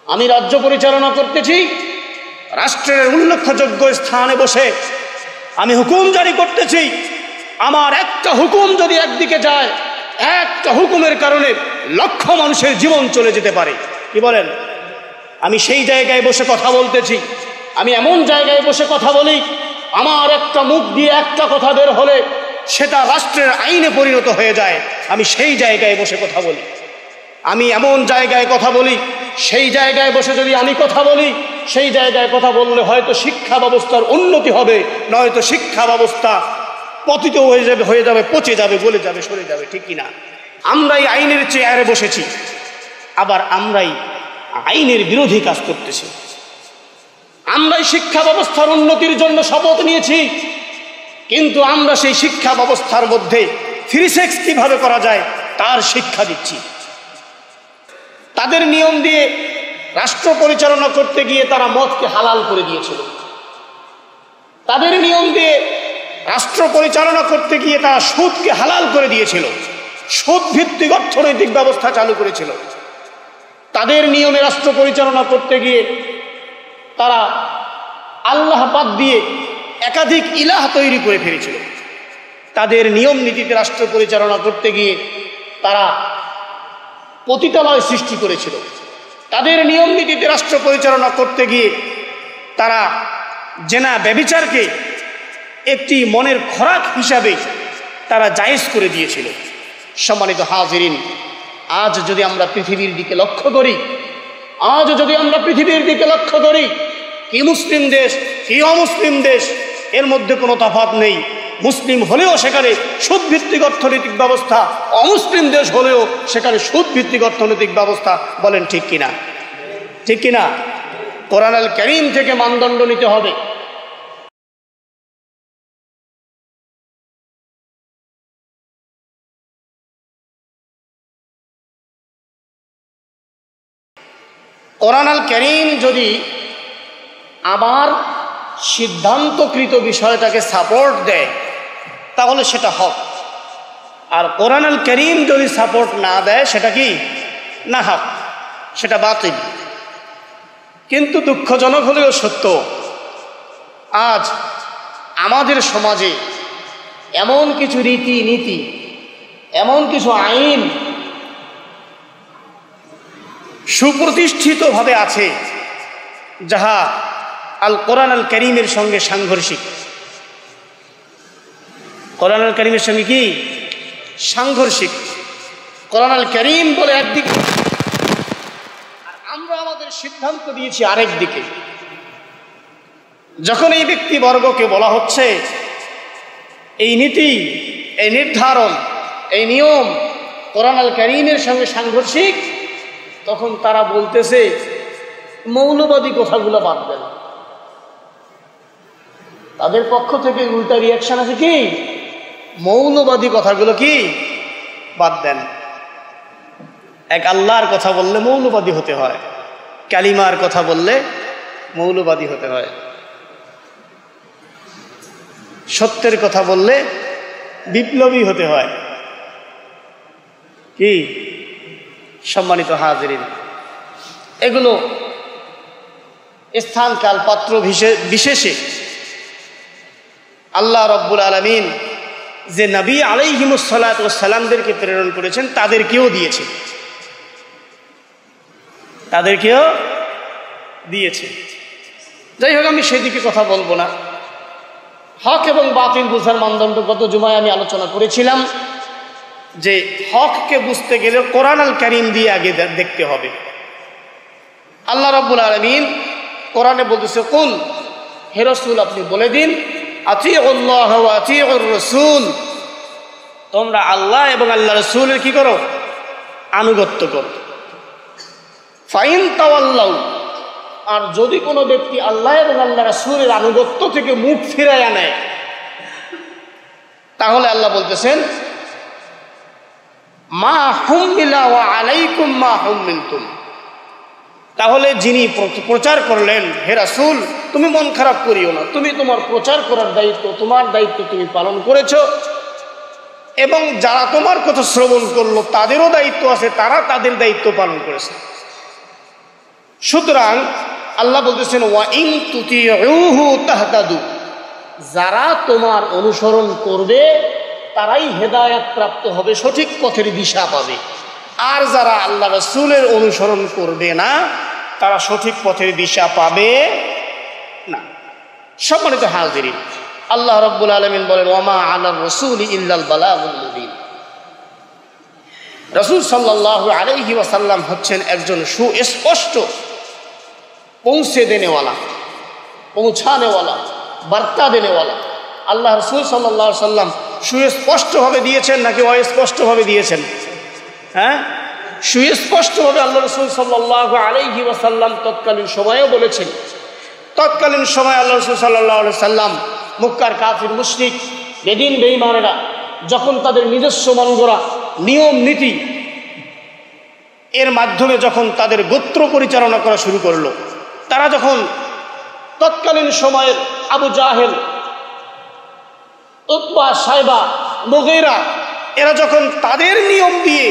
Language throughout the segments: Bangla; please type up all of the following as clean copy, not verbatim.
আমি রাজ্য পরিচালনা করতেছি, রাষ্ট্রের উল্লেখযোগ্য স্থানে বসে আমি হুকুম জারি করতেছি। আমার একটা হুকুম যদি একদিকে যায়, একটা হুকুমের কারণে লক্ষ মানুষের জীবন চলে যেতে পারে। কি বলেন? আমি সেই জায়গায় বসে কথা বলতেছি। আমি এমন জায়গায় বসে কথা বলি, আমার একটা মুখ দিয়ে একটা কথা বের হলে সেটা রাষ্ট্রের আইনে পরিণত হয়ে যায়। আমি সেই জায়গায় বসে কথা বলি। আমি এমন জায়গায় কথা বলি, সেই জায়গায় বসে যদি আমি কথা বলি, সেই জায়গায় কথা বললে হয়তো শিক্ষা ব্যবস্থার উন্নতি হবে, নয়তো শিক্ষা ব্যবস্থা পতিত হয়ে যাবে, পচে যাবে, গলে যাবে, সরে যাবে। ঠিক কিনা? আমরাই আইনের চেয়ারে বসেছি, আবার আমরাই আইনের বিরোধী কাজ করতেছি। আমরাই শিক্ষা ব্যবস্থার উন্নতির জন্য শপথ নিয়েছি, কিন্তু আমরা সেই শিক্ষা ব্যবস্থার মধ্যে ফ্রি সেক্স কিভাবে করা যায় তার শিক্ষা দিচ্ছি। তাদের নিয়ম দিয়ে রাষ্ট্র পরিচালনা করতে গিয়ে তারা মদকে হালাল করে দিয়েছিল। তাদের নিয়ম দিয়ে রাষ্ট্র পরিচালনা করতে গিয়ে তারা সুদকে হালাল করে দিয়েছিল, সুদ ভিত্তিক অর্থনৈতিক ব্যবস্থা চালু করেছিল। তাদের নিয়মে রাষ্ট্র পরিচালনা করতে গিয়ে তারা আল্লাহ বাদ দিয়ে একাধিক ইলাহ তৈরি করে ফেলেছিল। তাদের নিয়ম নীতিতে রাষ্ট্র পরিচালনা করতে গিয়ে তারা পতিতালয় সৃষ্টি করেছিল। তাদের নিয়ম নীতিতে রাষ্ট্র পরিচালনা করতে গিয়ে তারা জেনা ব্যভিচারকে একটি মনের খোরাক হিসাবে তারা জায়েজ করে দিয়েছিল। সম্মানিত হাজিরিন, আজ যদি আমরা পৃথিবীর দিকে লক্ষ্য করি, কি মুসলিম দেশ কি অমুসলিম দেশ, এর মধ্যে কোনো তফাৎ নেই। মুসলিম হলেও সেখানে সুদভিত্তিক অর্থনৈতিক ব্যবস্থা, অমুসলিম দেশ হলেও সেখানে সুদভিত্তিক অর্থনৈতিক ব্যবস্থা। বলেন ঠিক কিনা? ঠিক কিনা? কোরআন আল কারীম থেকে মানদণ্ড নিতে হবে। কোরআন আল কারীম যদি আমার সিদ্ধান্তকৃত বিষয়টাকে সাপোর্ট দেয় তাহলে সেটা হক, আর কোরআন আল কারীম যদি সাপোর্ট না দেয় সেটা কি? না হক, সেটা বাতিল। কিন্তু দুঃখজনক হলেও সত্য, আজ আমাদের সমাজে এমন কিছু রীতিনীতি, এমন কিছু আইন সুপ্রতিষ্ঠিতভাবে আছে যাহা আল কোরআন আল কারীমের সঙ্গে সাংঘর্ষিক। কোরআন আল কারীমের সঙ্গে কি সাংঘর্ষিক? কোরআন আল কারীম বলে একদিকে, আর আমরা আমাদের সিদ্ধান্ত দিয়েছি আরেক দিকে। যখন এই ব্যক্তিবর্গকে বলা হচ্ছে এই নীতি, এই নির্ধারণ, এই নিয়ম কোরআন আল কারীমের সঙ্গে সাংঘর্ষিক, তখন তারা বলতেছে মৌলবাদী কথাগুলো বাদ দেন। তাদের পক্ষ থেকে উল্টা রিয়াকশন আছে কি? মৌলবাদী কথাগুলো কি বাদ দেন। এক আল্লাহর কথা বললে মৌলবাদী হতে হয়, কালিমার কথা বললে মৌলবাদী হতে হয়, সত্যের কথা বললে বিপ্লবী হতে হয়। কি সম্মানিত হাজিরিন, এগুলো স্থান কাল পাত্র বিশেষে আল্লাহ রব্বুল আলামিন যে নবী আলাইহিমুস সালাতু ওয়াস সালামদেরকে প্রেরণ করেছেন তাদেরকেও দিয়েছে, যাই হোক, আমি সেদিকে কথা বলবো না। হক এবং বাতিল বুঝার মানদণ্ড গত জুমায় আমি আলোচনা করেছিলাম যে হককে বুঝতে গেলে কোরআন আল কারীম দিয়ে আগে দেখতে হবে। আল্লাহ রাব্বুল আলামিন কোরআনে বলতেছে, কুল, হে রাসূল আপনি বলে দিন, আতিউল্লাহ ওয়া আতিউর রাসূল, তোমরা আল্লাহ এবং আল্লাহ রাসূলের কি করো? আনুগত্য করো। ফাইন তাওয়াল্লাউ, আর যদি কোনো ব্যক্তি আল্লাহ এবং আল্লাহ রাসূলের আনুগত্য থেকে মুখ ফিরাইয়া নেয়, তাহলে আল্লাহ বলতেছেন মা হুমিলা ওয়া আলাইকুম মা হুমিলতুম, তাহলে যিনি প্রচার করলেন, হে রাসূল তুমি মন খারাপ করিও না, তুমি তোমার প্রচার করার দায়িত্ব, তোমার দায়িত্ব তুমি পালন করেছো, এবং যারা তোমার কথা শ্রবণ করলো তাদেরও দায়িত্ব আছে, তারা তাদের দায়িত্ব পালন করেছে। সুতরাং আল্লাহ বলতেছেন ওয়া ইন তুতিউহু তাহতাদু, যারা তোমার অনুসরণ করবে তারাই হেদায়েত প্রাপ্ত হবে, সঠিক পথের দিশা পাবে। আর যারা আল্লাহ রাসূলের অনুসরণ করবে না তারা সঠিক পথের দিশা পাবে না। সম্মানিত হাজিরিন, আল্লাহ রাব্বুল আলামিন বলেন ওয়ামা আলার রাসূলি ইল্লাল বালাগুল মুবিন। রাসূল সাল্লাল্লাহু আলাইহি ওয়াসাল্লাম হচ্ছেন একজন সুস্পষ্ট পৌঁছে দেনেওয়ালা, পৌঁছানেওয়ালা, বার্তা দেনেওয়ালা। আল্লাহ রাসূল সাল্লাল্লাহু আলাইহি ওয়াসাল্লাম সুস্পষ্টভাবে দিয়েছেন নাকি অস্পষ্টভাবে দিয়েছেন? হ্যাঁ, সুস্পষ্টভাবে আল্লাহ রাসূল সাল্লাল্লাহু আলাইহি ওয়াসাল্লাম তৎকালীন সময়েও বলেছেন। তৎকালীন সময় আল্লাহ রাসূল সাল্লাল্লাহু আলাইহি ওয়াসাল্লাম মক্কার কাফির মুশরিক বেদিন বেঈমানেরা যখন তাদের নিজস্ব মন গড়া নিয়ম নীতি এর মাধ্যমে যখন তাদের গোত্র পরিচালনা করা শুরু করলো, তারা যখন তৎকালীন সময়ের আবু জাহেল, উতবা, সাইবা, মুগীরা এরা যখন তাদের নিয়ম দিয়ে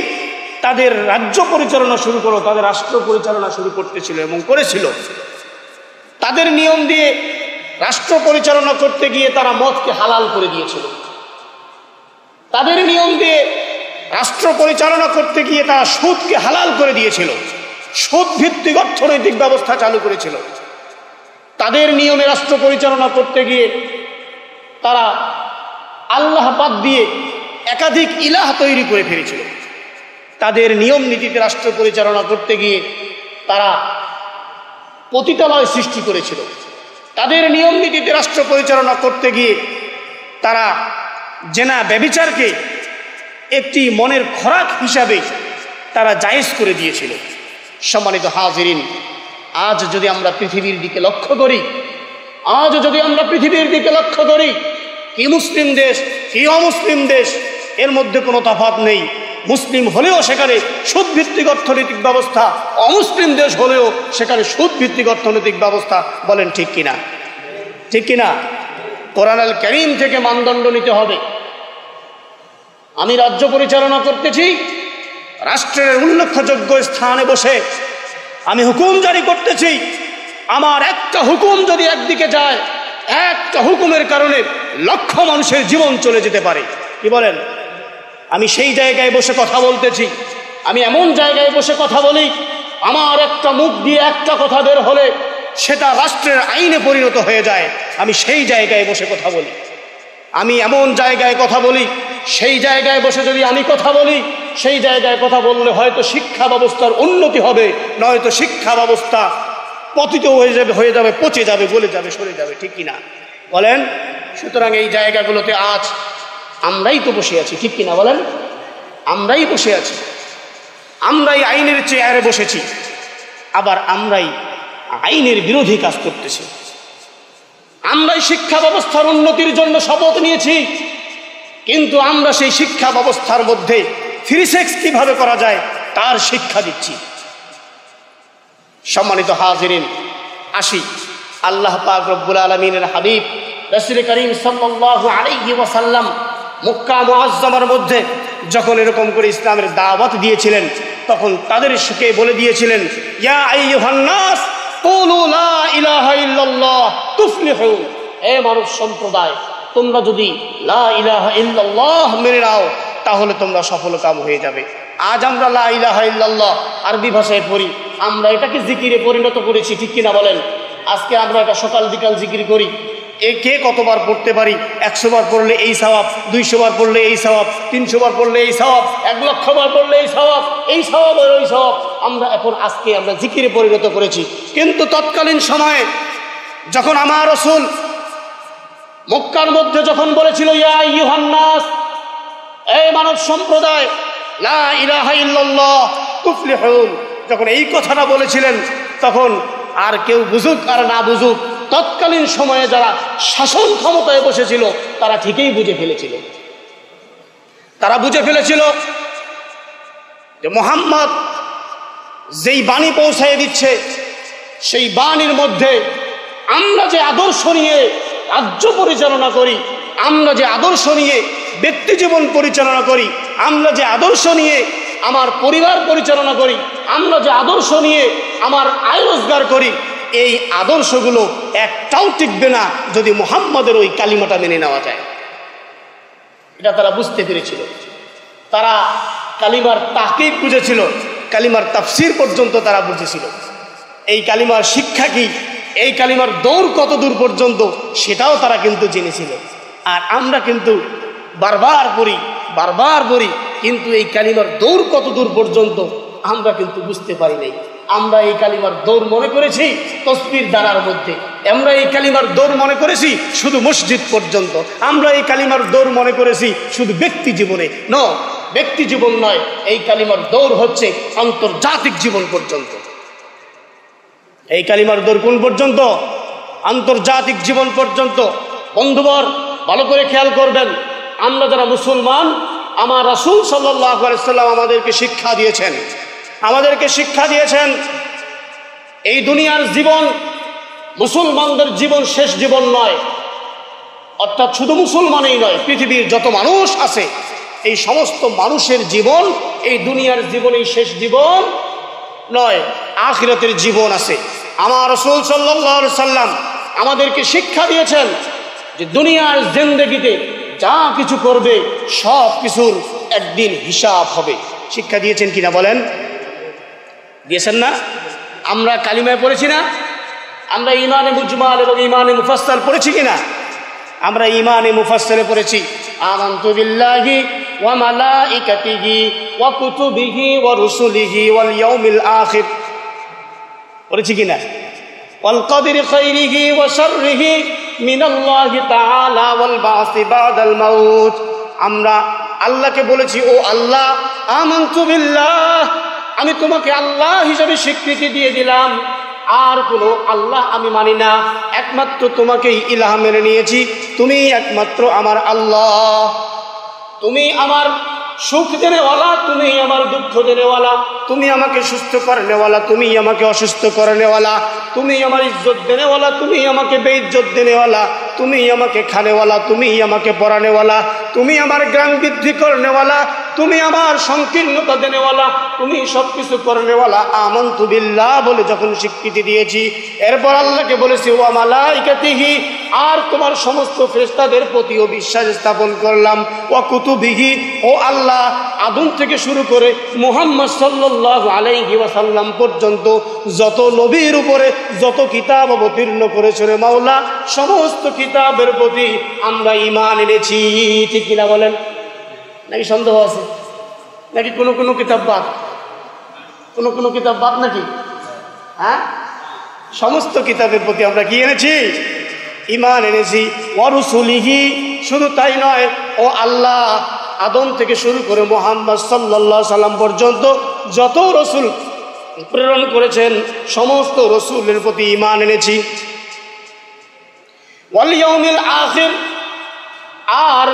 তাদের রাজ্য পরিচালনা শুরু করলো, তাদের রাষ্ট্র পরিচালনা শুরু করতেছিল এবং করেছিল, তাদের নিয়ম দিয়ে রাষ্ট্র পরিচালনা করতে গিয়ে তারা মদকে হালাল করে দিয়েছিল। তাদের নিয়ম দিয়ে রাষ্ট্র পরিচালনা করতে গিয়ে তারা সুদকে হালাল করে দিয়েছিল, সুদ ভিত্তিক অর্থনৈতিক ব্যবস্থা চালু করেছিল। তাদের নিয়মে রাষ্ট্র পরিচালনা করতে গিয়ে তারা আল্লাহ বাদ দিয়ে একাধিক ইলাহ তৈরি করে ফেলেছিল। তাদের নিয়ম নীতিতে রাষ্ট্র পরিচালনা করতে গিয়ে তারা পতিতালয় সৃষ্টি করেছিল। তাদের নিয়ম নীতিতে রাষ্ট্র পরিচালনা করতে গিয়ে তারা জেনা ব্যভিচারকে একটি মনের খোরাক হিসাবে তারা জায়েজ করে দিয়েছিল। সম্মানিত হাজিরিন, আজ যদি আমরা পৃথিবীর দিকে লক্ষ্য করি, আজ যদি আমরা পৃথিবীর দিকে লক্ষ্য করি, কি মুসলিম দেশ কি অমুসলিম দেশ এর মধ্যে কোনো তফাৎ নেই। মুসলিম হলেও সেখানে সুদভিত্তিক অর্থনৈতিক ব্যবস্থা, অমুসলিম দেশ হলেও সেখানে সুদভিত্তিক অর্থনৈতিক ব্যবস্থা। বলেন ঠিক কিনা? ঠিক কিনা? কোরআন আল কারীম থেকে মানদণ্ড নিতে হবে। আমি রাজ্য পরিচালনা করতেছি, রাষ্ট্রের উল্লেখযোগ্য স্থানে বসে আমি হুকুম জারি করতেছি। আমার একটা হুকুম যদি একদিকে যায়, একটা হুকুমের কারণে লক্ষ মানুষের জীবন চলে যেতে পারে। কি বলেন? আমি সেই জায়গায় বসে কথা বলতেছি, আমি এমন জায়গায় বসে কথা বলি, আমার একটা মুখ দিয়ে একটা কথা বের হলে সেটা রাষ্ট্রের আইনে পরিণত হয়ে যায়। আমি সেই জায়গায় বসে কথা বলি। আমি এমন জায়গায় কথা বলি, সেই জায়গায় বসে যদি আমি কথা বলি, সেই জায়গায় কথা বললে হয়তো শিক্ষা ব্যবস্থার উন্নতি হবে, নয়তো শিক্ষা ব্যবস্থা পতিত হয়ে যাবে, পচে যাবে, গলে যাবে, সরে যাবে। ঠিক কিনা বলেন? সুতরাং এই জায়গাগুলোতে আজ আমরাই তো বসে আছি। ঠিক কিনা বলেন? আমরাই বসে আছি, আমরাই আইনের চেয়ারে বসেছি, আবার আমরাই আইনের বিরোধী কাজ করতেছি। আমরাই শিক্ষা ব্যবস্থার উন্নতির জন্য শপথ নিয়েছি, কিন্তু আমরা সেই শিক্ষা ব্যবস্থার মধ্যে ফ্রি সেক্স কিভাবে করা যায় তার শিক্ষা দিচ্ছি। সম্মানিত হাজিরিন, আসি আল্লাহ পাক রব্বুল আলামিনের হাবিব রাসূল করিম সাল্লাল্লাহু আলাইহি ওয়াসাল্লাম মক্কা মুআজ্জামার মধ্যে যখন এরকম করে ইসলামের দাওয়াত দিয়েছিলেন, তখন তাদের সুখে বলে দিয়েছিলেন, ইয়া আইয়ুহান নাস কুলু লা ইলাহা ইল্লাল্লাহ তুফলিহু। হে মানব সম্প্রদায়, তোমরা যদি লা ইলাহা ইল্লাল্লাহ মেনে নাও তাহলে তোমরা সফলকাম হয়ে যাবে। আজ আমরা লা ইলাহা ইল্লাল্লাহ আরবি ভাষায় পড়ি, আমরা এটাকে জিকিরে পরিণত করেছি। ঠিক কিনা বলেন? আজকে আমরা এটা সকাল বিকাল জিকির করি। কে কতবার পড়তে পারি? 100 বার পড়লে এই সওয়াব, 200 বার পড়লে এই সওয়াব, 300 বার পড়লে এই সওয়াব, 1 লক্ষ বার পড়লে এই সওয়াব, এই সওয়াব আর ওই সওয়াব আমরা এখন আজকে আমরা জিকিরে পরিণত করেছি। কিন্তু তৎকালীন সময়ে যখন আমার রাসূল মক্কার মধ্যে যখন বলেছিল, ইয়া আইয়ুহান নাস, এই মানব সম্প্রদায়, লা ইলাহা ইল্লাল্লাহ তুফলিহুন, যখন এই কথাটা বলেছিলেন, তখন আর কেউ বুঝুক আর না বুঝুক, তৎকালীন সময়ে যারা শাসন ক্ষমতায় বসেছিল তারা ঠিকই বুঝে ফেলেছিল। তারা বুঝে ফেলেছিল যে মুহাম্মদ যেই বাণী পৌঁছায় দিচ্ছে, সেই বাণীর মধ্যে আমরা যে আদর্শ নিয়ে রাজ্য পরিচালনা করি, আমরা যে আদর্শ নিয়ে ব্যক্তি জীবন পরিচালনা করি, আমরা যে আদর্শ নিয়ে আমার পরিবার পরিচালনা করি, আমরা যে আদর্শ নিয়ে আমার আয় রোজগার করি, এই আদর্শগুলো একটাও টিকবে না যদি মুহাম্মদের ওই কালিমাটা মেনে নেওয়া যায়। এটা তারা বুঝতে পেরেছিল। তারা কালিমার তাহকিক বুঝেছিল, কালিমার তাফসির পর্যন্ত তারা বুঝেছিল। এই কালিমার শিক্ষা কি, এই কালিমার দৌড় কত দূর পর্যন্ত সেটাও তারা কিন্তু জেনেছিল। আর আমরা কিন্তু বারবার পড়ি, কিন্তু এই কালিমার দৌড় কত দূর পর্যন্ত আমরা কিন্তু বুঝতে পারি নাই। আমরা এই কালিমার দৌড় মনে করেছি তসবির দ্বারার মধ্যে, আমরা এই কালিমার দৌড় মনে করেছি শুধু মসজিদ পর্যন্ত, আমরা এই কালিমার দৌড় মনে করেছি শুধু ব্যক্তি জীবনে। ব্যক্তি জীবন নয়, এই কালিমার দৌড় হচ্ছে আন্তর্জাতিক জীবন পর্যন্ত। এই কালিমার দৌড় কোন পর্যন্ত? আন্তর্জাতিক জীবন পর্যন্ত। বন্ধুবর ভালো করে খেয়াল করবেন, আমরা যারা মুসলমান, আমার রাসূল সাল্লাল্লাহু আলাইহি ওয়াসাল্লাম আমাদেরকে শিক্ষা দিয়েছেন এই দুনিয়ার জীবন মুসলমানদের জীবন শেষ জীবন নয়। অর্থাৎ শুধু মুসলমানই নয়, পৃথিবীর যত মানুষ আছে এই সমস্ত মানুষের জীবন এই দুনিয়ার জীবনই শেষ জীবন নয়, আখিরাতের জীবন আছে। আমার রাসূল সাল্লাল্লাহু আলাইহি ওয়াসাল্লাম আমাদেরকে শিক্ষা দিয়েছেন যে দুনিয়ার জিন্দেগিতে যা কিছু করবে সব কিছুর একদিন হিসাব হবে। শিক্ষা দিয়েছেন কিনা বলেন? দিয়েছেন না? আমরা কালিমায় পড়েছি না? আমরা ইমানে মুজমাল এবং ইমানে মুফাসসাল পড়েছি কিনা? আমরা ইমানে মুফাসসালে পড়েছি আমানতু বিল্লাহি ওয়া মালাইকাতিহি ওয়া কুতুবিহি ওয়া রুসুলিহি ওয়াল ইয়াউমিল আখির পড়েছি কিনা? ওয়াল কদরি খাইরিহি ওয়া শাররিহি মিনাল্লাহি তাআলা ওয়াল বাসি বাদাল মাউত। আমরা আল্লাহকে বলেছি, ও আল্লাহ, আমানতু বিল্লাহ, আমি তোমাকে আল্লাহ হিসেবে স্বীকৃতি দিয়ে দিলাম, আর কোনো আল্লাহ আমি মানি না, একমাত্র তোমাকেই ইলাহ মেনে নিয়েছি, তুমি একমাত্র আমার আল্লাহ, তুমি আমার সুখ দেনেওয়ালা, তুমি আমার দুঃখ দেনেওয়ালা, তুমি আমাকে সুস্থ করেনেওয়ালা, তুমি আমাকে অসুস্থ করেনেওয়ালা, তুমি আমার ইজ্জত দেনেওয়ালা, তুমি আমাকে বেইজ্জত দেনেওয়ালা, তুমি আমাকে খানেওয়ালা, তুমি আমাকে পরানেওয়ালা, তুমি আমার জ্ঞান বৃদ্ধি করেনেওয়ালা, তুমি আমার সংকীর্ণতা দেনেওয়ালা, তুমি সব কিছু করেনেওয়ালা। আমানতু বিল্লাহ বলে যখন স্বীকৃতি দিয়েছি, এরপর আল্লাহকে বলেছি ওয়া মালাইকাতিহি, আর তোমার সমস্ত ফেরেশতাদের প্রতিও বিশ্বাস স্থাপন করলাম, ওয়া কুতুবিহি, ও আল্লাহ আদম থেকে শুরু করে মুহাম্মদ সাল্লাল্লাহু আলাইহি ওয়াসাল্লাম পর্যন্ত যত নবীর উপরে যত কিতাব অবতীর্ণ করেছে রে মাওলা, সমস্ত কিতাবের প্রতি আমরা ঈমান এনেছি। ঠিক কিনা বলেন? নাকি সন্দেহ আছে? নাকি কোনো কিতাব বাদ? কোনো কিতাব বাদ নাকি? হ্যাঁ, সমস্ত কিতাবের প্রতি আমরা কি এনেছি? ঈমান এনেছি। ওয়া রুসুলিহি, শুধু তাই নয়, ও আল্লাহ আদম থেকে শুরু করে মুহাম্মদ সাল্লাল্লাহু আলাইহি সাল্লাম পর্যন্ত যত রসুল প্রেরণ করেছেন সমস্ত রসুলের প্রতি ঈমান এনেছি। ওয়াল ইয়াউমিল আখির, আর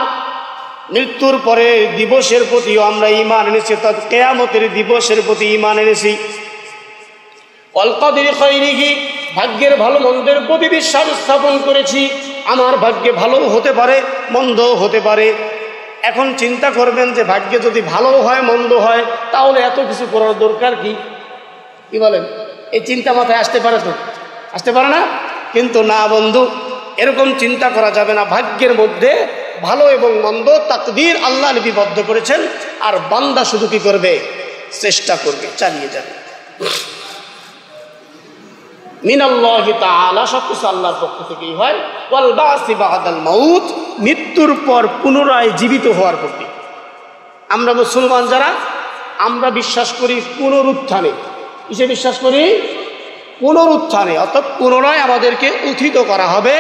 মৃত্যুর পরে দিবসের প্রতিও আমরা ঈমান এনেছি, অর্থাৎ কিয়ামতের দিবসের প্রতি ঈমান এনেছি। ওয়াল কদরি খাইরিহি, ভাগ্যের ভালো মন্দের প্রতি বিশ্বাস স্থাপন করেছি। আমার ভাগ্যে ভালো হতে পারে, মন্দ হতে পারে। এখন চিন্তা করবেন যে ভাগ্যে যদি ভালো হয় মন্দ হয় তাহলে এত কিছু করার দরকার কি বলেন? এই চিন্তা মাথায় আসতে পারে তো? আসতে পারে না? কিন্তু না বন্ধু, এরকম চিন্তা করা যাবে না। ভাগ্যের মধ্যে ভালো এবং মন্দ তাকদীর আল্লাহ লিপিবদ্ধ করেছেন, আর বান্দা শুধু কি করবে? চেষ্টা করবে, চালিয়ে যাবে। মিনাল্লাহি তাআলা, সবকিছু আল্লাহর পক্ষ থেকেই হয়। ওয়াল বাসি বাদাল মাউত, মৃত্যুর পর পুনরায় জীবিত হওয়ার প্রতি। আমরা মুসলমান যারা, আমরা বিশ্বাস করি পুনরুত্থানে। কিসে বিশ্বাস করি? পুনরুত্থানে, অর্থাৎ পুনরায় আমাদেরকে উত্থিত করা হবে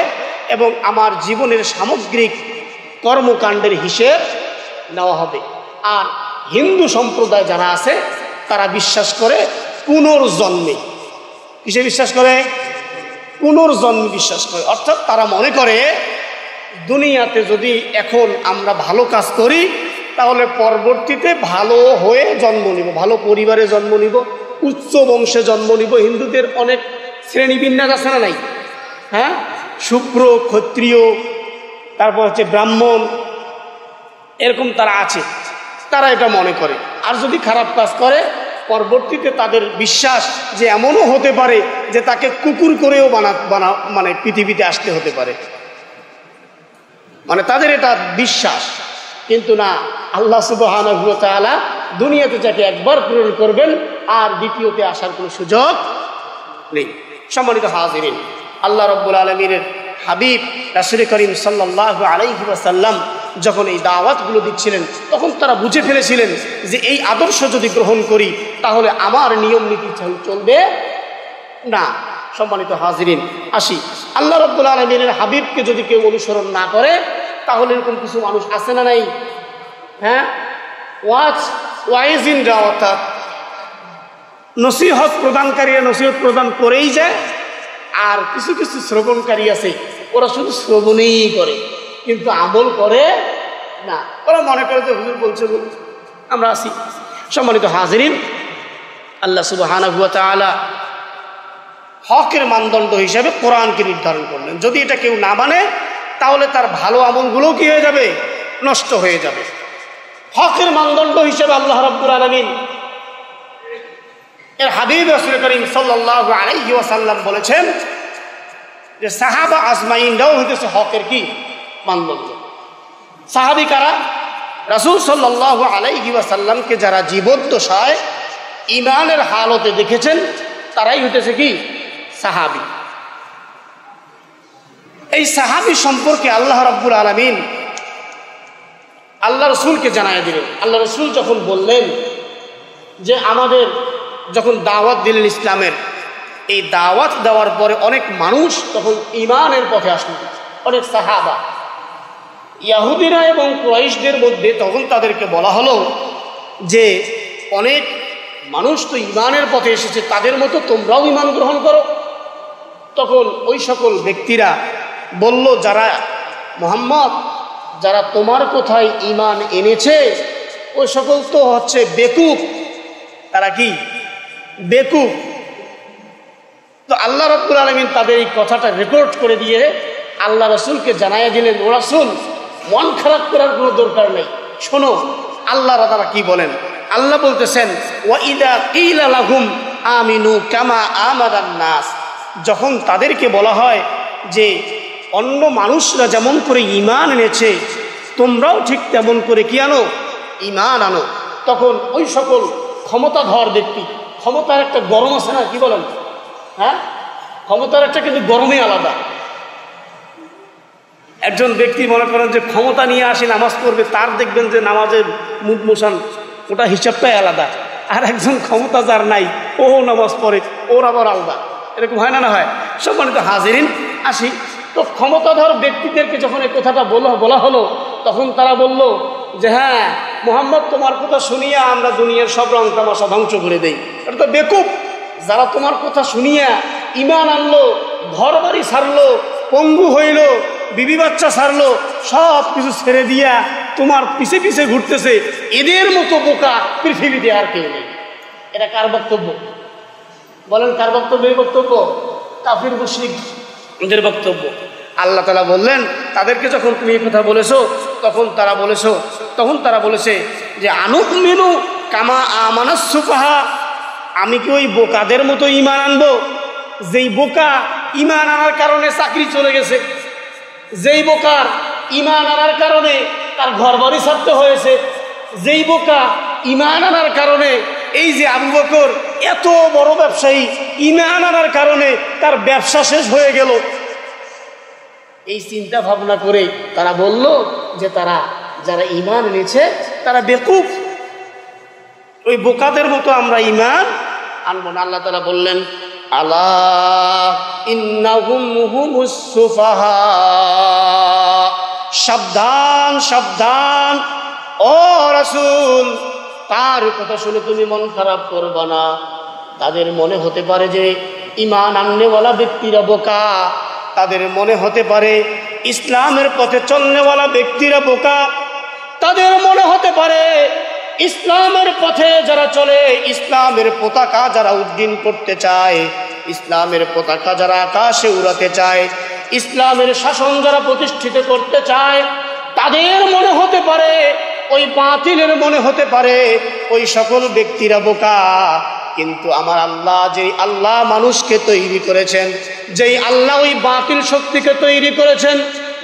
এবং আমার জীবনের সামগ্রিক কর্মকাণ্ডের হিসেব নেওয়া হবে। আর হিন্দু সম্প্রদায় যারা আছে তারা বিশ্বাস করে পুনর্জন্মে। কিসে বিশ্বাস করে? পুনর্জন্মে বিশ্বাস করে। অর্থাৎ তারা মনে করে দুনিয়াতে যদি এখন আমরা ভালো কাজ করি তাহলে পরবর্তীতে ভালো হয়ে জন্ম নিব, ভালো পরিবারে জন্ম নিব, উচ্চ বংশে জন্ম নিব। হিন্দুদের অনেক শ্রেণীবিন্যাস আছে না নাই? হ্যাঁ, শূদ্র, ক্ষত্রিয়, তারপর হচ্ছে ব্রাহ্মণ, এরকম তারা আছে। তারা এটা মনে করে। আর যদি খারাপ কাজ করে পরবর্তীতে তাদের বিশ্বাস যে এমনও হতে পারে যে তাকে কুকুর করেও মানে পৃথিবীতে আসতে হতে পারে, মানে তাদের এটা বিশ্বাস। কিন্তু না, আল্লাহ সুবহানাহু ওয়া তাআলা দুনিয়াতে যাকে একবার প্রেরণ করবেন আর দ্বিতীয়তে আসার কোনো সুযোগ নেই। সম্মানিত হাজিরিন, আল্লাহ রাব্বুল আলামিনের হাবিব রাসূল করিম সাল্লাল্লাহু আলাইহি ওয়াসাল্লাম যখন এই দাওয়াতগুলো দিচ্ছিলেন তখন তারা বুঝে ফেলেছিলেন যে এই আদর্শ যদি গ্রহণ করি তাহলে আমার নিয়ম নীতি চলবে না। সম্মানিত হাজিরিন, আসি আল্লাহ রাব্বুল আলামিনের হাবিবকে যদি কেউ অনুসরণ না করে তাহলে এরকম কিছু মানুষ আছে না নাই? হ্যাঁ, ওয়াইজিনরা অর্থাৎ নসিহত প্রদানকারীরা নসিহত প্রদান করেই যায়, আর কিছু কিছু শ্রবণকারী আছে ওরা শুধু শ্রবণেই করে কিন্তু আমল করে না। ওরা মনে করে যে হুজুর বলছে আমরা আসি। সম্মানিত হাজিরিন, আল্লাহ সুবহানাহু ওয়া তাআলা হকের মানদণ্ড হিসাবে কোরআনকে নির্ধারণ করলেন। যদি এটা কেউ না মানে তাহলে তার ভালো আমলগুলোও কি হয়ে যাবে? নষ্ট হয়ে যাবে। হকের মানদণ্ড হিসেবে আল্লাহ রাব্বুল আলামিন এর হাবিব রাসূল করিম সাল্লাল্লাহু আলাইহি ওয়াসাল্লাম বলেছেন যে সাহাবা আজমাইনরাও হইতেছে হকের কি মানদণ্ড। সাহাবী কারা? রাসূল সাল্লাল্লাহু আলাইহি ওয়াসাল্লামকে যারা জীবদ্দশায় ঈমানের হালতে দেখেছেন তারাই হইতেছে কি সাহাবী। এই সাহাবী সম্পর্কে আল্লাহ রাব্বুল আলামিন আল্লাহ রসুলকে জানায় দিলেন। আল্লাহ রসুল যখন বললেন যে আমাদের যখন দাওয়াত দিলেন ইসলামের, এই দাওয়াত দেওয়ার পরে অনেক মানুষ তখন ঈমানের পথে আসলেন, অনেক সাহাবা। ইয়াহুদিরা এবং কুরাইশদের মধ্যে তখন তাদেরকে বলা হলো যে অনেক মানুষ তো ঈমানের পথে এসেছে, তাদের মতো তোমরাও ঈমান গ্রহণ করো। তখন ওই সকল ব্যক্তিরা বলল, যারা মুহাম্মদ, যারা তোমার কথায় ঈমান এনেছে ওই সকল তো হচ্ছে বেকুফ। তারা কি বেকুফ? তো আল্লাহ রাব্বুল আলামিন তাদের এই কথাটা রেকর্ড করে দিয়ে আল্লাহ রাসূলকে জানাইয়া দিলেন, ও রাসূল মন খারাপ করার কোনো দরকার নেই, শোনো আল্লাহ তারা কি বলেন। আল্লাহ বলতেছেন, ওয়া ইদা কিলা লাহুম আমিনু কামা আমানান নাস, যখন তাদেরকে বলা হয় যে অন্য মানুষরা যেমন করে ঈমান এনেছে তোমরাও ঠিক তেমন করে কি আনো? ঈমান আনো। তখন ওই সকল ক্ষমতাধর ব্যক্তি, ক্ষমতার একটা গরম আছে না, কি বলেন? হ্যাঁ, ক্ষমতার একটা কিন্তু গরমই আলাদা। একজন ব্যক্তি মনে করেন যে ক্ষমতা নিয়ে আসি নামাজ পড়বে, তার দেখবেন যে নামাজের মুদ মোশান ওটা হিসাবটাই আলাদা। আর একজন ক্ষমতা যার নাই ও নামাজ পড়ে, ওর আবার আলাদা। এরকম হয় না? না হয়? সম্মানিত হাজিরিন, আসি তো ক্ষমতাধর ব্যক্তিদেরকে যখন এই কথাটা বলা হলো তখন তারা বলল যে হ্যাঁ মুহাম্মদ তোমার কথা শুনিয়া আমরা দুনিয়ার সব রং তামাশা ধ্বংস করে দেই। এটা তো বেকুব। যারা তোমার কথা শুনিয়া ঈমান আনলো, ঘর বাড়ি ছাড়লো, পঙ্গু হইল, বিবি বাচ্চা ছাড়লো, সব কিছু ছেড়ে দিয়া তোমার পিছে পিছে ঘুরতেছে, এদের মতো বোকা পৃথিবীতে আর কেউ নেই। এটা কার বক্তব্য বলেন? কার বক্তব্য? এই বক্তব্য কাফির মুশরিকদের বক্তব্য। আল্লাহ তাআলা বললেন, তাদেরকে যখন তুমি এই কথা বলেছো তখন তারা বলেছে যে আনুমিনু কামা আমানাস সুফাহা, আমি কি ওই বোকাদের মতো ঈমান আনবো? যেই বোকা ঈমান আনার কারণে চাকরি চলে গেছে, যেই বোকার ঈমান আনার কারণে তার ঘর বাড়ি ছাড়তে হয়েছে, যেই বোকা ঈমান আনার কারণে এই যে আবু বকর এত বড় ব্যবসায়ী, ঈমান আনার কারণে তার ব্যবসা শেষ হয়ে গেল। এই চিন্তা ভাবনা করে তারা বলল যে তারা যারা ঈমান এনেছে তারা বেকুফ, ওই বোকাদের মতো আমরা ঈমান আনবো না। আল্লাহ তাআলা বললেন, আলা ইন্নাহুম হুমুস সুফাহা, সাবধান সাবধান ও রাসূল, তার কথা শুনে তুমি মন খারাপ করবা না। তাদের মনে হতে পারে যে ঈমান আননেওয়ালা ব্যক্তিরা বোকা, তাদের মনে হতে পারে ইসলামের পথে চলনেওয়ালা ব্যক্তিরা বোকা, তাদের মনে হতে পারে ইসলামের পথে যারা চলে, ইসলামের পতাকা যারা উড্ডীন করতে চায়, ইসলামের পতাকা যারা আকাশে উড়াতে চায়, ইসলামের শাসন যারা প্রতিষ্ঠিত করতে চায়, তাদের মনে হতে পারে ওই বাতিলের মনে হতে পারে ওই সকল ব্যক্তিরা বোকা, কিন্তু আমার আল্লাহ, যেই আল্লাহ মানুষকে তৈরি করেছেন, যেই আল্লাহ ওই বাতিল শক্তিকে তৈরি করেছেন,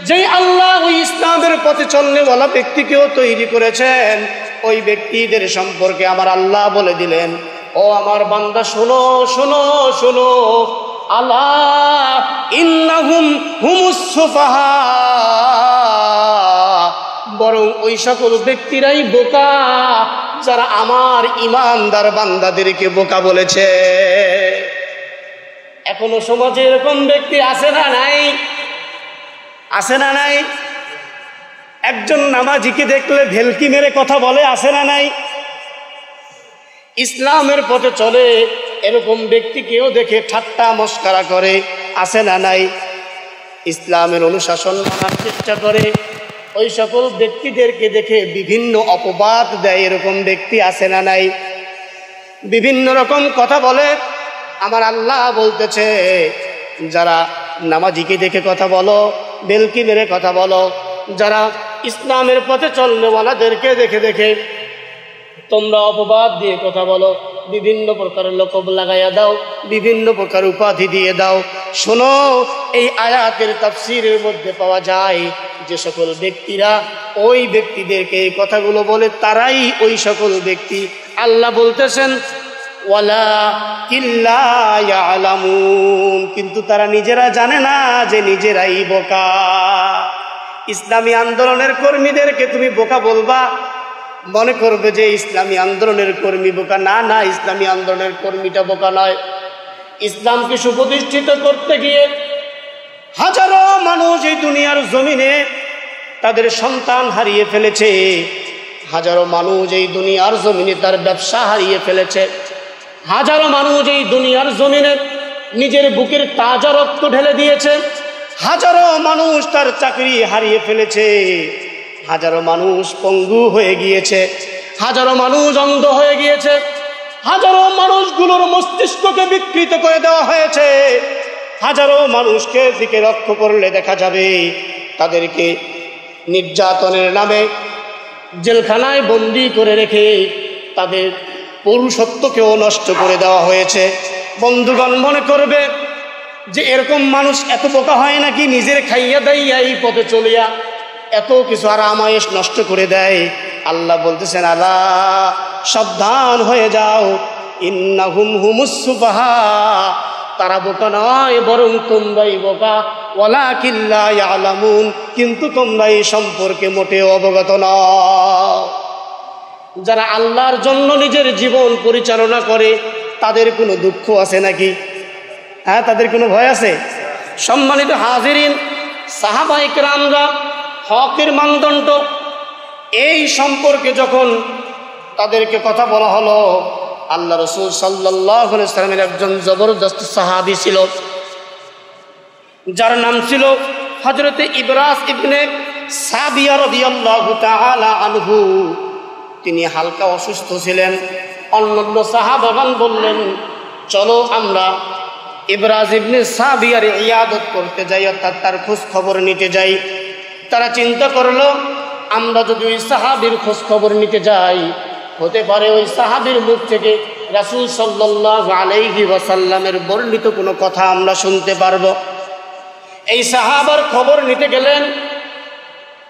যেই আল্লাহ ওই ইসলামের পথে চলনেওয়ালা ব্যক্তিকেও তৈরি করেছেন, ওই ব্যক্তিদের সম্পর্কে আমার আল্লাহ বলে দিলেন, ও আমার বান্দা শোনো শোনো শোনো, আলা ইন্নাহুম হুমুস সুফাহা, বরং ওই সকল ব্যক্তিরাই বোকা যারা আমার ইমানদার বান্দাদেরকে বোকা বলেছে। এখনো সমাজে এরকম ব্যক্তি আছে না নাই? আছে না নাই? একজন নামাজিকে দেখলে ভেলকি মেরে কথা বলে, আছে না নাই? ইসলামের পথে চলে এরকম ব্যক্তিকেও দেখে ঠাট্টা মস্করা করে, আছে না নাই? ইসলামের অনুশাসন মানার চেষ্টা করে ওই সকল ব্যক্তিদেরকে দেখে বিভিন্ন অপবাদ দেয়, এরকম ব্যক্তি আছে না নাই? বিভিন্ন রকম কথা বলে। আমার আল্লাহ বলতেছে, যারা নামাজিকে দেখে কথা বলো, বেলকি মেরে কথা বলো, যারা ইসলামের পথে চলনেওয়ালাদেরকে দেখে দেখে তোমরা অপবাদ দিয়ে কথা বলো, বিভিন্ন প্রকারের লকব লাগাইয়া দাও, বিভিন্ন প্রকার উপাধি দিয়ে দাও। শোনো, এই আয়াতের তাফসীরের মধ্যে পাওয়া যায় যে সকল ব্যক্তিরা ওই ব্যক্তিদেরকে এই কথাগুলো বলে তারাই ওই সকল ব্যক্তি। আল্লাহ বলতেছেন ওয়ালা কিল্লা ইয়ালামুন, কিন্তু তারা নিজেরা জানে না যে নিজেরাই বোকা। ইসলামী আন্দোলনের কর্মীদেরকে তুমি বোকা বলবা, মনে করবে যে ইসলামী আন্দোলনের কর্মী বোকা। না না, ইসলামী আন্দোলনের কর্মীটা বোকা নয়। ইসলামকে সুপ্রতিষ্ঠিত করতে গিয়ে হাজারো মানুষ এই দুনিয়ার জমিনে তাদের সন্তান হারিয়ে ফেলেছে, হাজারো মানুষ এই দুনিয়ার জমিনে তার ব্যবসা হারিয়ে ফেলেছে, হাজারো মানুষ এই দুনিয়ার জমিনে নিজের বুকের তাজা রক্ত ঢেলে দিয়েছে, হাজারো মানুষ তার চাকরি হারিয়ে ফেলেছে, হাজারো মানুষ পঙ্গু হয়ে গিয়েছে, হাজারো মানুষ অন্ধ হয়ে গিয়েছে, হাজারো মানুষগুলোর মস্তিষ্ককে বিকৃত করে দেওয়া হয়েছে, হাজারো মানুষকে দিকে লক্ষ্য করলে দেখা যাবে তাদেরকে নির্যাতনের নামে জেলখানায় বন্দি করে রেখে তাদের পৌরুষত্বকেও নষ্ট করে দেওয়া হয়েছে। বন্ধুগণ, মনে করবে যে এরকম মানুষ এত বোকা হয় নাকি, নিজের খাইয়া দাইয়া এই পথে চলিয়া এত কিছু আরামায়েশ নষ্ট করে দেয়। আল্লাহ বলতেছেন, আলা সাবধান হয়ে যাও, ইন্নাহুম হুমুস সুফাহা, তারা বোকা নয় বরং তোমরাই বোকা। ওয়ালাকিন লা ইয়ালামুন, কিন্তু তোমরা এই সম্পর্কে মোটেও অবগত নও। যারা আল্লাহর জন্য নিজের জীবন পরিচালনা করে তাদের কোনো দুঃখ আছে নাকি? হ্যাঁ, তাদের কোনো ভয় আছে? সম্মানিত হাজিরিন, সাহাবায়ে কেরামরা হকের মানদণ্ড এই সম্পর্কে যখন তাদেরকে কথা বলা হলো, আল্লাহ রাসূল সাল্লাল্লাহু আলাইহি ওয়াসাল্লামের একজন জবরদস্ত সাহাবী ছিল, যার নাম ছিল হযরতে ইবরাস ইবনে সাবিয়া রাদিয়াল্লাহু তাআলা আনহু। তিনি হালকা অসুস্থ ছিলেন। অন্যান্য সাহাবাগণ বললেন, চলো আমরা ইবরাস ইবনে সাবিয়ার ইয়াদত করতে যাই, অর্থাৎ তার খোঁজ খবর নিতে যাই। তারা চিন্তা করলো, আমরা যদি ওই সাহাবীর খোঁজ খবর নিতে যাই, হতে পারে ওই সাহাবীর মুখ থেকে রাসূল সাল্লাল্লাহু আলাইহি ওয়াসাল্লামের বর্ণিত কোনো কথা আমরা শুনতে পারবো। এই সাহাবার খবর নিতে গেলেন।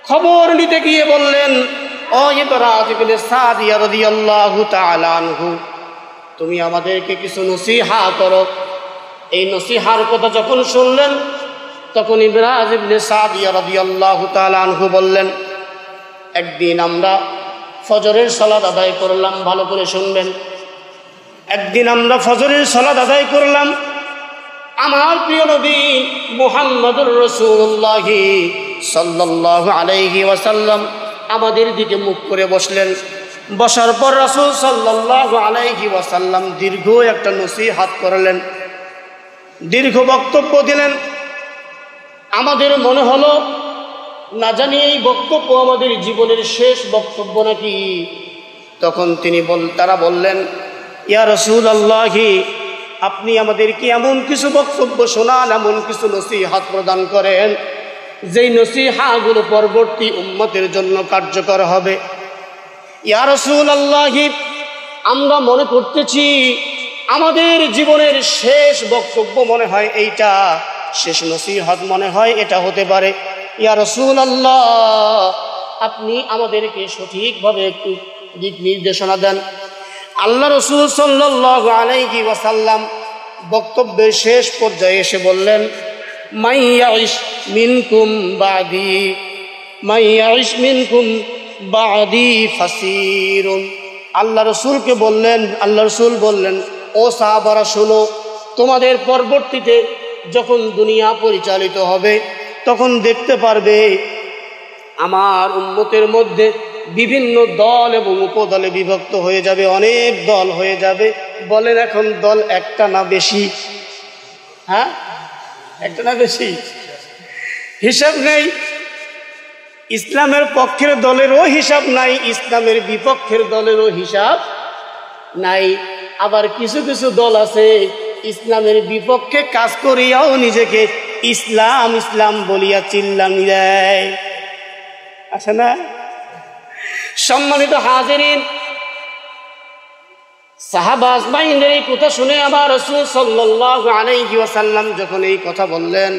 খবর নিতে গিয়ে বললেন, ও ইবরাস ইবনে সাবিয়া রাদিয়াল্লাহু তাআলা আনহু, তুমি আমাদেরকে কিছু নসিহা করো। এই নসিহার কথা যখন শুনলেন, তখন ইবরাস ইবনে সাবিয়া রাদিয়াল্লাহু তাআলা আনহু বললেন, একদিন আমরা ফজরের সালাত আদায় করলাম, ভালো করে শুনবেন। একদিন আমরা ফজরের সালাত আদায় করলাম, আমার প্রিয় নবী মুহাম্মদুর রাসূলুল্লাহ সাল্লাল্লাহু আলাইহি ওয়াসাল্লাম আমাদের দিকে মুখ করে বসলেন। বসার পর রাসূল সাল্লাল্লাহু আলাইহি ওয়াসাল্লাম দীর্ঘ একটা নসিহত করলেন, দীর্ঘ বক্তব্য দিলেন। আমাদের মনে হলো না জানি এই বক্তব্য আমাদের জীবনের শেষ বক্তব্য নাকি। তখন তারা বললেন, ইয়া রাসূলুল্লাহ, আপনি আমাদেরকে এমন কিছু বক্তব্য শোনান, এমন কিছু নসিহত প্রদান করেন যেই নসিহাগুলো পরবর্তী উম্মতের জন্য কার্যকর হবে, ইয়া রাসূলুল্লাহ, আমরা মনে করতেছি আমাদের জীবনের শেষ বক্তব্য মনে হয় এইটা, শেষ নসিহত মনে হয় এটা হতে পারে। ইয়া রাসূলুল্লাহ, আপনি আমাদেরকে সঠিকভাবে একটু দিক নির্দেশনা দেন। আল্লাহ রাসূল সাল্লাল্লাহু আলাইহি ওয়াসাল্লাম বক্তব্যের শেষ পর্যায়ে এসে বললেন, মাইয়াইশ মিনকুম বাদি, মাইয়াইশ মিনকুম বাদি ফাসিরুন। আল্লাহ রসুলকে বললেন, আল্লাহ রসুল বললেন, ও সাহাবারা শোনো, তোমাদের পরবর্তীতে যখন দুনিয়া পরিচালিত হবে তখন দেখতে পারবে আমার উম্মতের মধ্যে বিভিন্ন দল এবং উপদলে বিভক্ত হয়ে যাবে, অনেক দল হয়ে যাবে। বলেন এখন দল একটা না বেশি? হ্যাঁ, একটা না বেশি? হিসাব নেই। ইসলামের পক্ষের দলেরও হিসাব নাই, ইসলামের বিপক্ষের দলেরও হিসাব নাই। আবার কিছু কিছু দল আছে ইসলামের বিপক্ষে কাজ করিয়াও নিজেকে ইসলাম ইসলাম বলিয়া চিল্লানি দেয়, আছে না? সম্মানিত হাজিরিন, সাহাবা আজমাইনদের এই কথা শুনে আবার রাসূল সাল্লাল্লাহু আলাইহি ওয়াসাল্লাম যখন এই কথা বললেন,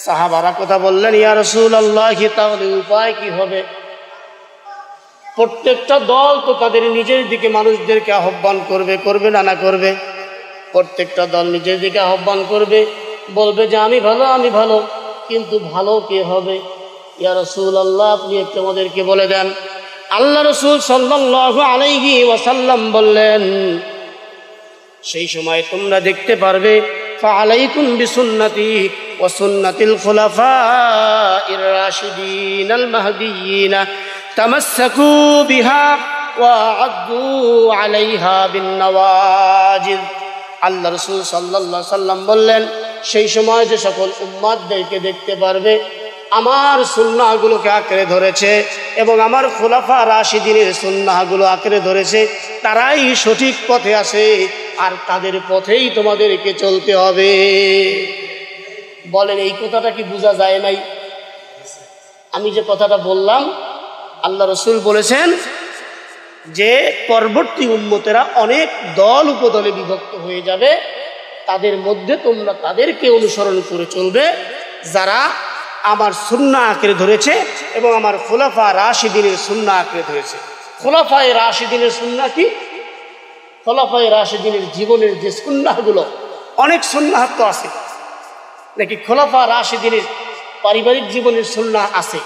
সাহাবারা কথা বললেন, ইয়া রাসূলুল্লাহ, তাহলে উপায় কি হবে? প্রত্যেকটা দল তো তাদের নিজের দিকে মানুষদেরকে আহ্বান করবে, করবে না না করবে? প্রত্যেকটা দল নিজের দিকে আহ্বান করবে, বলবে যে আমি ভালো, আমি ভালো, কিন্তু ভালো কে হবে? ইয়া রাসূলুল্লাহ, আপনি একটু আমাদেরকে বলে দেন। আল্লাহ রাসূল সাল্লাল্লাহু আলাইহি ওয়াসাল্লাম বললেন, সেই সময় তোমরা দেখতে পারবে, ফাআলাইকুম বিসুন্নতি ওয়া সুন্নাতিল খুলাফাইর রাশিদিনাল মাহদিয়িন তামাসসাকু বিহা ওয়া আদ্দু আলাইহা বিন্নওয়াজিজ। আল্লাহ রাসূল সাল্লাল্লাহু আলাইহি সাল্লাম বললেন, সেই সময় যে সকল উম্মতদেরকে দেখতে পারবে আমার সুন্নাহগুলোকে আঁকড়ে ধরেছে এবং আমার খুলাফা রাশিদিনের সুন্নাহগুলো আঁকড়ে ধরেছে, তারাই সঠিক পথে আছে, আর তাদের পথেই তোমাদেরকে চলতে হবে। বলেন এই কথাটা কি বোঝা যায় নাই? আমি যে কথাটা বললাম, আল্লাহ রসুল বলেছেন যে পরবর্তী উম্মতেরা অনেক দল উপদলে বিভক্ত হয়ে যাবে, তাদের মধ্যে তোমরা তাদেরকে অনুসরণ করে চলবে যারা আমার সুন্নাহ আঁকড়ে ধরেছে এবং আমার খুলাফা রাশিদিনের সুন্নাহ আঁকড়ে ধরেছে। খুলাফায়ে রাশিদিনের সুন্নাহ কি? খুলাফায়ে রাশিদিনের জীবনের যে সুন্নাহগুলো, অনেক সুন্নাহ তো আছে নাকি? খুলাফা রাশিদিনের পারিবারিক জীবনের সুন্নাহ আছে,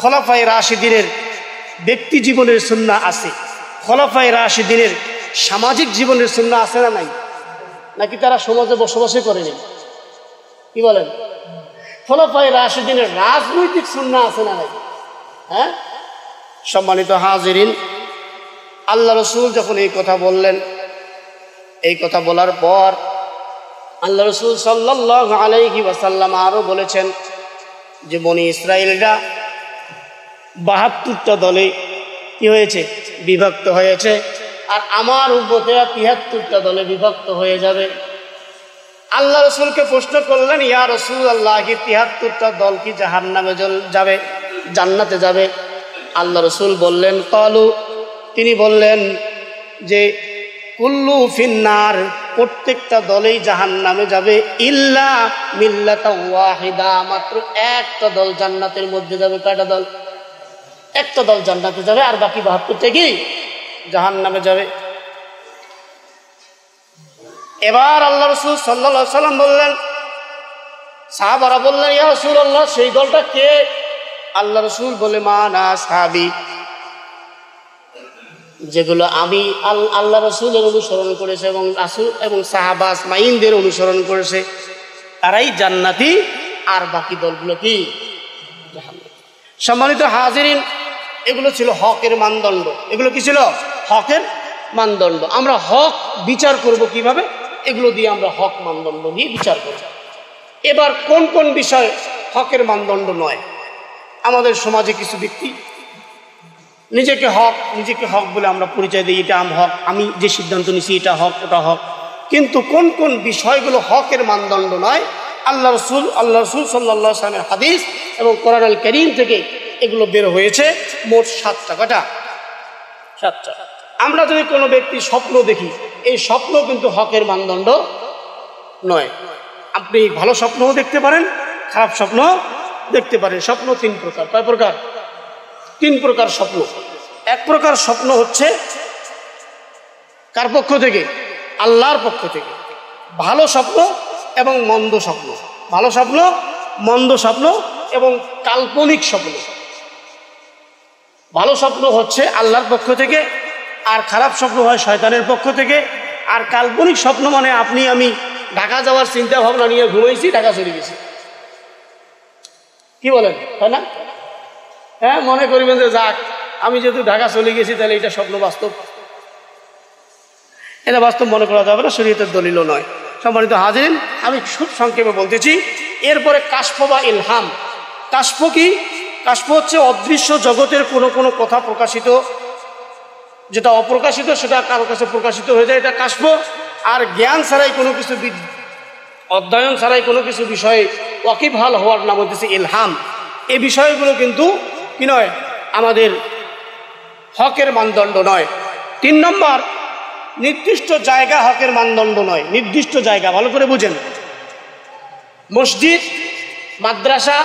খুলাফায়ে রাশিদিনের ব্যক্তি জীবনের সুন্নাহ আছে, খুলাফায়ে রাশিদিনের সামাজিক জীবনের সুন্নাহ আছে না নাই? নাকি তারা সমাজে বসবাসই করেনি? কি বলেন? খুলাফায়ে রাশিদিনের রাজনৈতিক সুন্নাহ আছে না নাই? হ্যাঁ, সম্মানিত হাজিরিন, আল্লাহ রসুল যখন এই কথা বললেন, এই কথা বলার পর আল্লাহ রসুল সাল্লাল্লাহু আলাইহি ওয়াসাল্লাম আরো বলেছেন যে বনি ইসরাইলরা 72টা দলে কি হয়েছে? বিভক্ত হয়েছে, আর আমার উম্মতেরা 73টা দলে বিভক্ত হয়ে যাবে। আল্লাহ রসুলকে প্রশ্ন করলেন, ইয়া রাসূলুল্লাহ, 73টা দল কি জাহান্নামে যাবে, জান্নাতে যাবে? আল্লাহ রসুল বললেন, ক্বালু, তিনি বললেন যে কুল্লু ফিন্নার, প্রত্যেকটা দলেই জাহান্নামে যাবে, ইল্লা মিল্লাতা ওয়াহিদা, মাত্র একটা দল জান্নাতের মধ্যে যাবে। কয়টা দল? একটা দল জান্নাতে যাবে, আর বাকি 72টা কি জাহান্নামে যাবে। এবার আল্লাহ রাসূল সাল্লাল্লাহু আলাইহি সাল্লাম বললেন, সাহাবারা বললেন, ইয়া রাসূলুল্লাহ, সেই দলটা কে? আল্লাহ রাসূল বলে, মানা সাহাবী, যেগুলো আমি আল্লাহ রাসূলের অনুসরণ করেছে এবং রাসূল এবং সাহাবা আজমাইনদের অনুসরণ করেছে, তারাই জান্নাতি, আর বাকি দলগুলো কি জাহান্নামী। সম্মানিত হাজিরিন, এগুলো ছিল হকের মানদণ্ড। এগুলো কি ছিল? হকের মানদণ্ড। আমরা হক বিচার করব কিভাবে? এগুলো দিয়ে আমরা হক মানদণ্ড নিয়ে বিচার করব। এবার কোন কোন বিষয় হকের মানদণ্ড নয়? আমাদের সমাজে কিছু ব্যক্তি নিজেকে হক বলে আমরা পরিচয় দিই, এটা হক, আমি যে সিদ্ধান্ত নিছি এটা হক, ওটা হক। কিন্তু কোন কোন বিষয়গুলো হকের মানদণ্ড নয়, আল্লাহ রসুল সাল্লাল্লাহু আলাইহি ওয়াসাল্লামের হাদিস এবং কোরআনুল কারীম থেকে এগুলো বের হয়েছে। মোট 7টা। কটা? সাতটা। আমরা যদি কোনো ব্যক্তির স্বপ্ন দেখি, এই স্বপ্ন কিন্তু হকের মানদণ্ড নয়। আপনি ভালো স্বপ্নও দেখতে পারেন, খারাপ স্বপ্ন দেখতে পারেন। স্বপ্ন তিন প্রকার। কয় প্রকার? তিন প্রকার স্বপ্ন। এক প্রকার স্বপ্ন হচ্ছে কার পক্ষ থেকে? আল্লাহর পক্ষ থেকে। ভালো স্বপ্ন এবং মন্দ স্বপ্ন, ভালো স্বপ্ন, মন্দ স্বপ্ন এবং কাল্পনিক স্বপ্ন। ভালো স্বপ্ন হচ্ছে আল্লাহর পক্ষ থেকে, আর খারাপ স্বপ্ন হয় শয়তানের পক্ষ থেকে। আর কাল্পনিক স্বপ্ন মানে আপনি আমি ঢাকা যাওয়ার চিন্তা ভাবনা নিয়ে ঘুমাইছি, ঢাকা চলে গেছি, কি বলেন, তাই না? হ্যাঁ, মনে করিবেন যে যাক আমি যেহেতু ঢাকা চলে গেছি তাহলে এটা স্বপ্ন বাস্তব। এটা বাস্তব মনে করা যাবে না, শরীয়তের দলিলও নয়। সম্মানিত হাজিরিন, আমি খুব সংক্ষেপে বলতেছি। এরপরে কাশফ বা ইলহাম। কাশফ কি? কাশফ হচ্ছে অদৃশ্য জগতের কোনো কোনো কথা প্রকাশিত, যেটা অপ্রকাশিত সেটা কারো কাছে প্রকাশিত হয়ে যায়, এটা কাশফ। আর জ্ঞান ছাড়াই কোনো কিছু, অধ্যয়ন ছাড়াই কোনো কিছু বিষয়ে ওয়াকিবহাল হওয়ার নাম হচ্ছে ইলহাম। এই বিষয়গুলো কিন্তু কি নয়, আমাদের হকের মানদণ্ড নয়। তিন নম্বর, নির্দিষ্ট জায়গা হকের মানদণ্ড নয়। নির্দিষ্ট জায়গা ভালো করে বুঝেন। মসজিদ, মাদ্রাসা,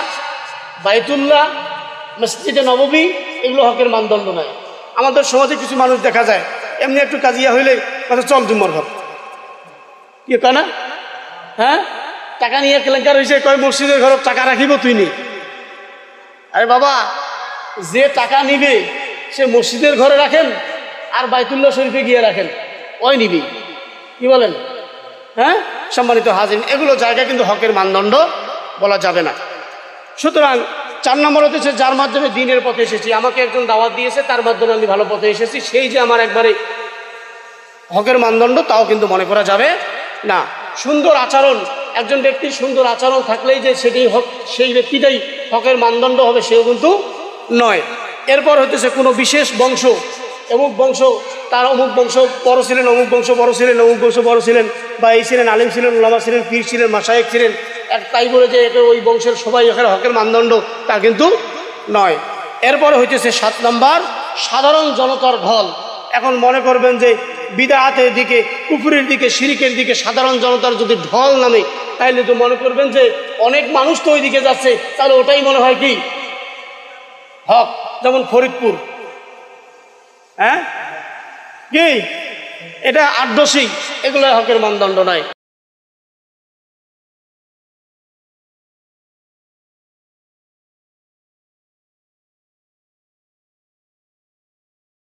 বাইতুল্লাহ, মসজিদে নববী, এগুলো হকের মানদণ্ড নয়। আমাদের সমাজে কিছু মানুষ দেখা যায় এমনি একটু কাজিয়া হইলে চল জুম্মার ঘর, কি কয় না? হ্যাঁ, টাকা নিয়ে কেলেঙ্কার হয়েছে, কয় মসজিদের ঘর টাকা রাখিব তুই নি। আরে বাবা, যে টাকা নিবে সে মসজিদের ঘরে রাখেন আর বাইতুল্লাহ শরীফে গিয়ে রাখেন, ওই নিবি, কি বলেন? হ্যাঁ, সম্মানিত হাজির, এগুলো জায়গা কিন্তু হকের মানদণ্ড বলা যাবে না। সুতরাং 4 নম্বর হচ্ছে যার মাধ্যমে দ্বীনের পথে এসেছি। আমাকে একজন দাওয়াত দিয়েছে, তার মাধ্যমে আমি ভালো পথে এসেছি, সেই যে আমার একবারে হকের মানদণ্ড, তাও কিন্তু মনে করা যাবে না। সুন্দর আচরণ, একজন ব্যক্তির সুন্দর আচরণ থাকলেই যে সেটি হক, সেই ব্যক্তিটাই হকের মানদণ্ড হবে, সেও কিন্তু নয়। এরপর হচ্ছে কোনো বিশেষ বংশ, অমুক বংশ, তার অমুক বংশ বড় ছিলেন, অমুক বংশ বড় ছিলেন, অমুক বংশ বড় ছিলেন, বা এই ছিলেন, আলিম ছিলেন, উলামা ছিলেন, পীর ছিলেন, মাশায়েখ ছিলেন, তাই বলে যে ওই বংশের সবাই হকের মানদণ্ড, তা কিন্তু নয়। এরপরে হইতেছে 7 নম্বর, সাধারণ জনতার ঢল। এখন মনে করবেন যে বিদআতের দিকে, কুফরের দিকে, শিরকের দিকে সাধারণ জনতার যদি ঢল নামে, তাইলে তো মনে করবেন যে অনেক মানুষ তো ওই দিকে যাচ্ছে, তাহলে ওটাই মনে হয় কি হক। যেমন ফরিদপুর, হ্যাঁ কি, এটা আটদশী, এগুলো হকের মানদণ্ড নয়।